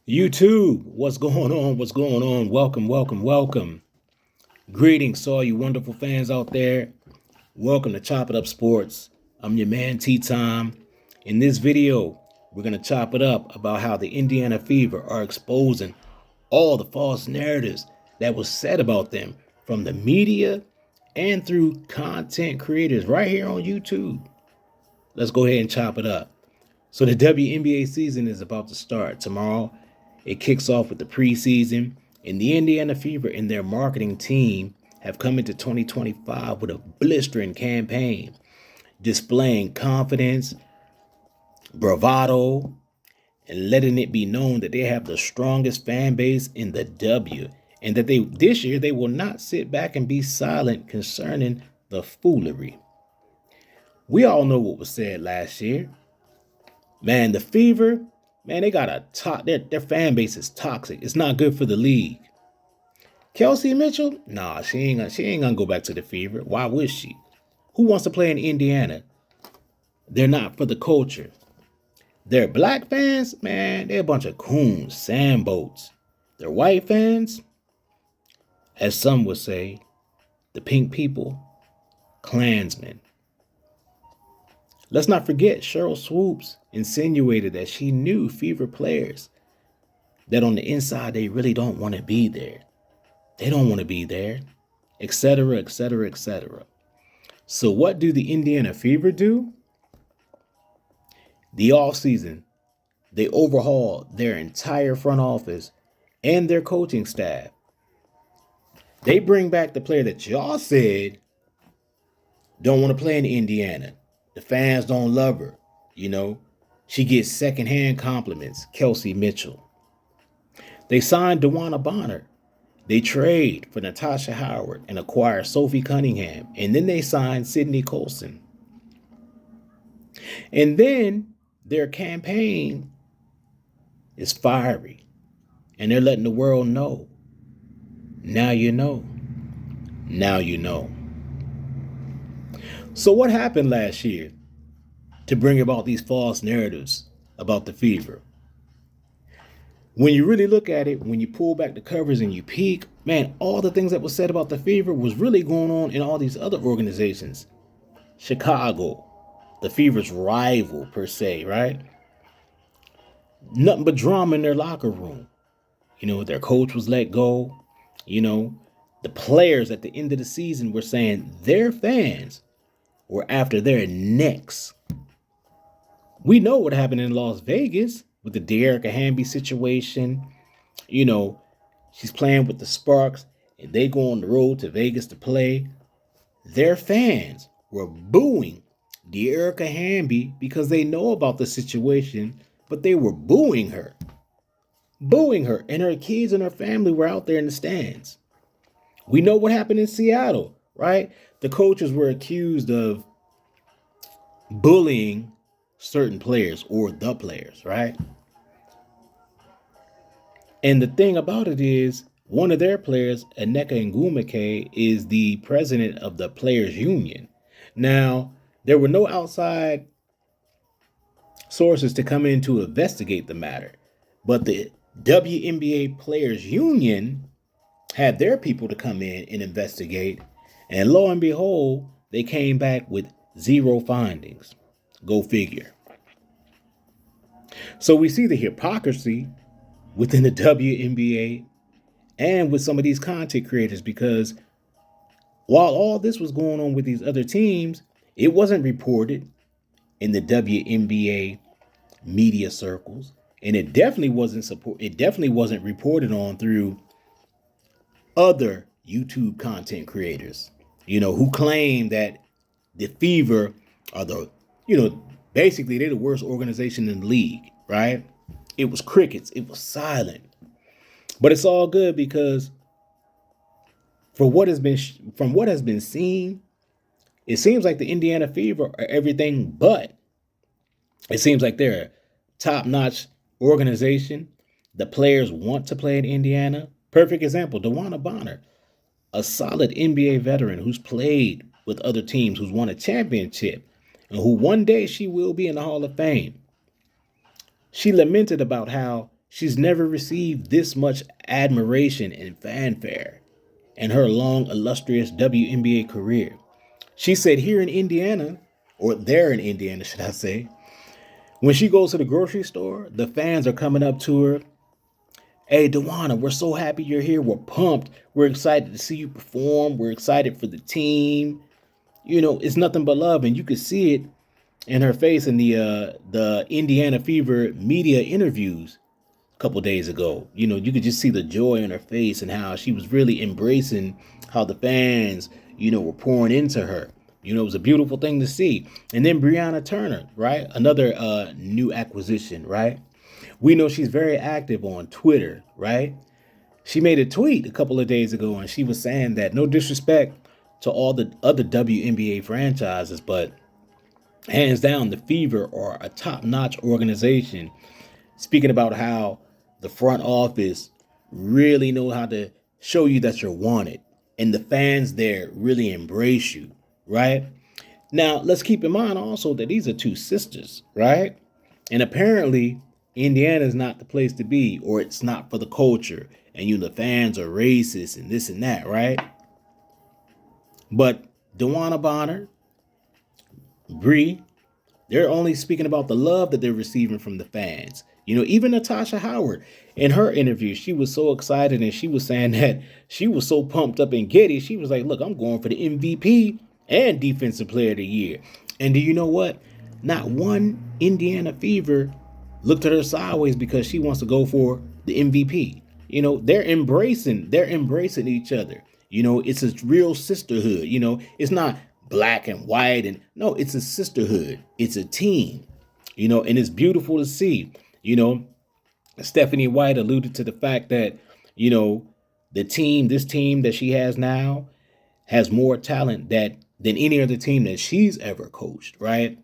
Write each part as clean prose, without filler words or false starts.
YouTube, what's going on? What's going on? Welcome, welcome, welcome. Greetings to all you wonderful fans out there. Welcome to Chop It Up Sports. I'm your man, T-Time. In this video, we're going to chop it up about how the Indiana Fever are exposing all the false narratives that was said about them from the media and through content creators right here on YouTube. Let's go ahead and chop it up. So the WNBA season is about to start tomorrow. It kicks off with the preseason, and the Indiana Fever and their marketing team have come into 2025 with a blistering campaign, displaying confidence, bravado, and letting it be known that they have the strongest fan base in the W, and that this year they will not sit back and be silent concerning the foolery. We all know what was said last year. Man, the Fever, man, they got their fan base is toxic. It's not good for the league. Kelsey Mitchell, nah, she ain't gonna go back to the Fever. Why would she? Who wants to play in Indiana? They're not for the culture. Their black fans, man, they're a bunch of coons, sandboats. Their white fans, as some would say, the pink people, Klansmen. Let's not forget Cheryl Swoops insinuated that she knew Fever players, that on the inside they really don't want to be there. They don't want to be there, etc., etc., etc. So what do the Indiana Fever do? The offseason, they overhauled their entire front office and their coaching staff. They bring back the player that y'all said don't want to play in Indiana. The fans don't love her, you know. She gets secondhand compliments, Kelsey Mitchell. They signed Wnba. They trade for Natasha Howard and acquire Sophie Cunningham. And then they signed Sydney Colson. And then their campaign is fiery. And they're letting the world know. Now you know. Now you know. So what happened last year to bring about these false narratives about the Fever? When you really look at it, when you pull back the covers and you peek, man, all the things that was said about the Fever was really going on in all these other organizations. Chicago, the Fever's rival per se, right? Nothing but drama in their locker room. You know, their coach was let go. You know, the players at the end of the season were saying their fans were after their necks. We know what happened in Las Vegas with the De'Erica Hamby situation. You know, she's playing with the Sparks and they go on the road to Vegas to play. Their fans were booing De'Erica Hamby because they know about the situation, but they were booing her. Booing her, and her kids and her family were out there in the stands. We know what happened in Seattle, right? The coaches were accused of bullying certain players or the players, right? And the thing about it is, one of their players, Wnba, is the president of the Players Union. Now, there were no outside sources to come in to investigate the matter, but the WNBA Players Union had their people to come in and investigate, and lo and behold, they came back with zero findings. Go figure. So we see the hypocrisy within the WNBA and with some of these content creators, because while all this was going on with these other teams, it wasn't reported in the WNBA media circles, and it definitely wasn't reported on through other YouTube content creators, you know, who claim that the Fever are basically they're the worst organization in the league, right? It was crickets. It was silent. But it's all good because from what has been seen, it seems like the Indiana Fever are everything but. It seems like they're a top-notch organization. The players want to play in Indiana. Perfect example, Wnba, a solid NBA veteran who's played with other teams, who's won a championship, and who one day she will be in the Hall of Fame. She lamented about how She's never received this much admiration and fanfare in her long, illustrious WNBA career. She said here in Indiana, or there in Indiana, should I say, when she goes to the grocery store, the fans are coming up to her. Hey, Dewana, we're so happy you're here. We're pumped. We're excited to see you perform. We're excited for the team. You know, it's nothing but love. And you could see it in her face in the Indiana Fever media interviews a couple days ago. You know, you could just see the joy in her face and how she was really embracing how the fans, were pouring into her. You know, it was a beautiful thing to see. And then Brianna Turner, right? Another new acquisition, right? We know she's very active on Twitter, right? She made a tweet a couple of days ago and she was saying that no disrespect to all the other WNBA franchises, but hands down, the Fever are a top-notch organization. Speaking about how the front office really know how to show you that you're wanted, and the fans there really embrace you, right? Now, let's keep in mind also that these are two sisters, right? And apparently, Indiana is not the place to be, or it's not for the culture, and the fans are racist and this and that, right? But Dewana Bonner, Bree, they're only speaking about the love that they're receiving from the fans. Even Natasha Howard, in her interview, she was so excited and she was saying that she was so pumped up and giddy. She was like, look, I'm going for the MVP and Defensive Player of the Year. And do you know what? Not one Indiana Fever looked at her sideways because she wants to go for the MVP. They're embracing each other. It's a real sisterhood. It's not black and white, and no, it's a sisterhood. It's a team, and it's beautiful to see. Stephanie White alluded to the fact that, this team that she has now has more talent than any other team that she's ever coached, right?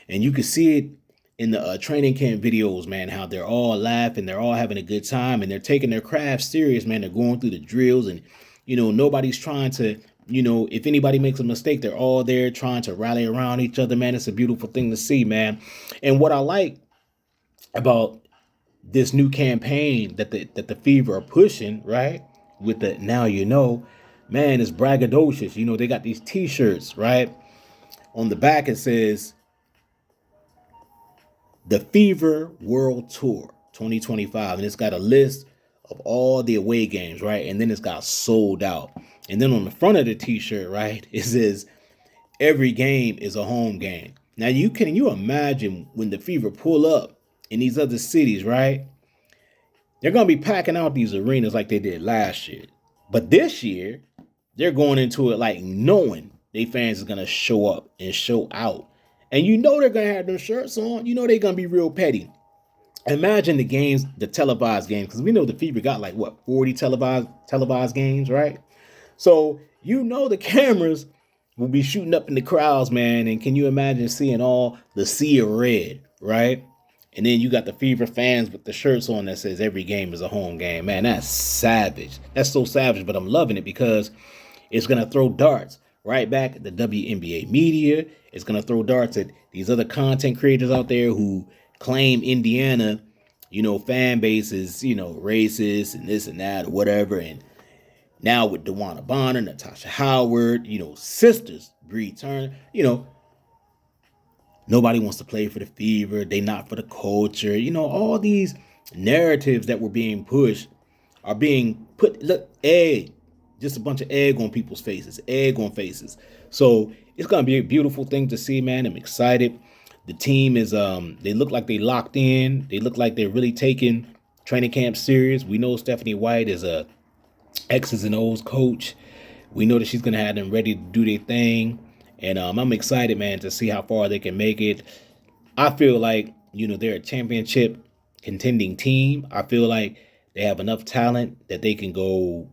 And you can see it in the training camp videos, man, how they're all laughing, they're all having a good time, and they're taking their craft serious, man. They're going through the drills, and, nobody's trying to, if anybody makes a mistake, they're all there trying to rally around each other, man. It's a beautiful thing to see, man. And what I like about this new campaign that the Fever are pushing, right, with the Now You Know, man, is braggadocious. They got these T-shirts, right? On the back it says the Fever World Tour 2025, and it's got a list of all the away games, right? And then it's got sold out. And then on the front of the T-shirt, right, it says every game is a home game. Now, can you imagine when the Fever pull up in these other cities, right? They're going to be packing out these arenas like they did last year. But this year, they're going into it like knowing they fans are going to show up and show out. And they're going to have their shirts on. They're going to be real petty. Imagine the games, the televised games, because we know the Fever got 40 televised games, right? So, the cameras will be shooting up in the crowds, man. And can you imagine seeing all the sea of red, right? And then you got the Fever fans with the shirts on that says every game is a home game. Man, that's savage. That's so savage, but I'm loving it because it's going to throw darts right back at the WNBA media. It's going to throw darts at these other content creators out there who claim Indiana, fan base is, racist and this and that or whatever. And now with Dewana Bonner, Natasha Howard, sisters, Bree Turner, nobody wants to play for the Fever. They not for the culture. All these narratives that were being pushed are being put, just a bunch of egg on people's faces, egg on faces. So it's going to be a beautiful thing to see, man. I'm excited. The team is, they look like they locked in. They look like they're really taking training camp serious. We know Stephanie White is a X's and O's coach. We know that she's going to have them ready to do their thing. And I'm excited, man, to see how far they can make it. I feel like, they're a championship contending team. I feel like they have enough talent that they can go,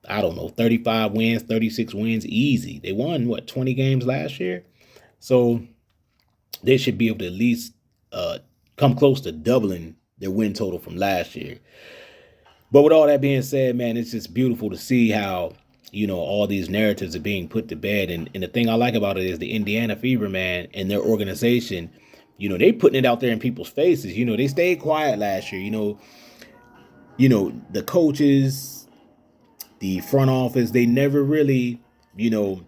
35 wins, 36 wins, easy. They won, 20 games last year? So they should be able to at least come close to doubling their win total from last year. But with all that being said, man, it's just beautiful to see how, all these narratives are being put to bed. And the thing I like about it is the Indiana Fever, man, and their organization, They putting it out there in people's faces. They stayed quiet last year. The coaches, the front office, they never really, you know,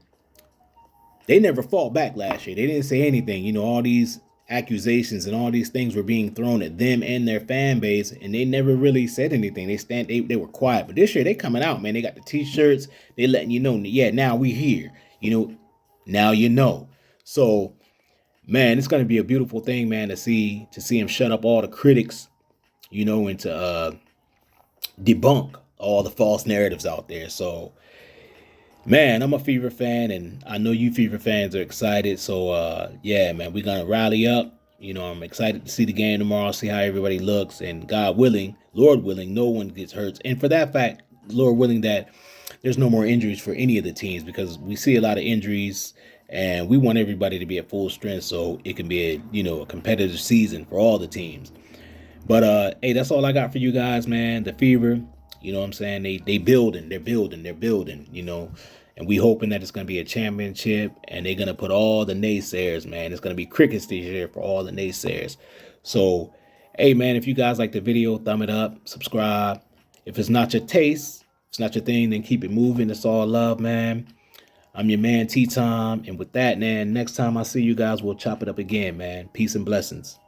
they never fought back last year. They didn't say anything. All these accusations and all these things were being thrown at them and their fan base, and they never really said anything. They were quiet. But this year they coming out, man. They got the t-shirts. They letting you know, yeah, now we here. Now you know. So, man, it's gonna be a beautiful thing, man, to see him shut up all the critics, and to debunk all the false narratives out there. So, man, I'm a Fever fan, and I know you Fever fans are excited. So, yeah, man, we're going to rally up. I'm excited to see the game tomorrow, see how everybody looks, and God willing, Lord willing, no one gets hurt. And for that fact, Lord willing, that there's no more injuries for any of the teams, because we see a lot of injuries, and we want everybody to be at full strength so it can be a competitive season for all the teams. But hey, that's all I got for you guys, man. The Fever, you know what I'm saying? They're building, and we hoping that it's gonna be a championship, and they're gonna put all the naysayers, man. It's gonna be crickets this year for all the naysayers. So, hey, man, if you guys like the video, thumb it up, subscribe. If it's not your taste, it's not your thing, then keep it moving. It's all love, man. I'm your man, T-Tom, and with that, man, next time I see you guys, we'll chop it up again, man. Peace and blessings.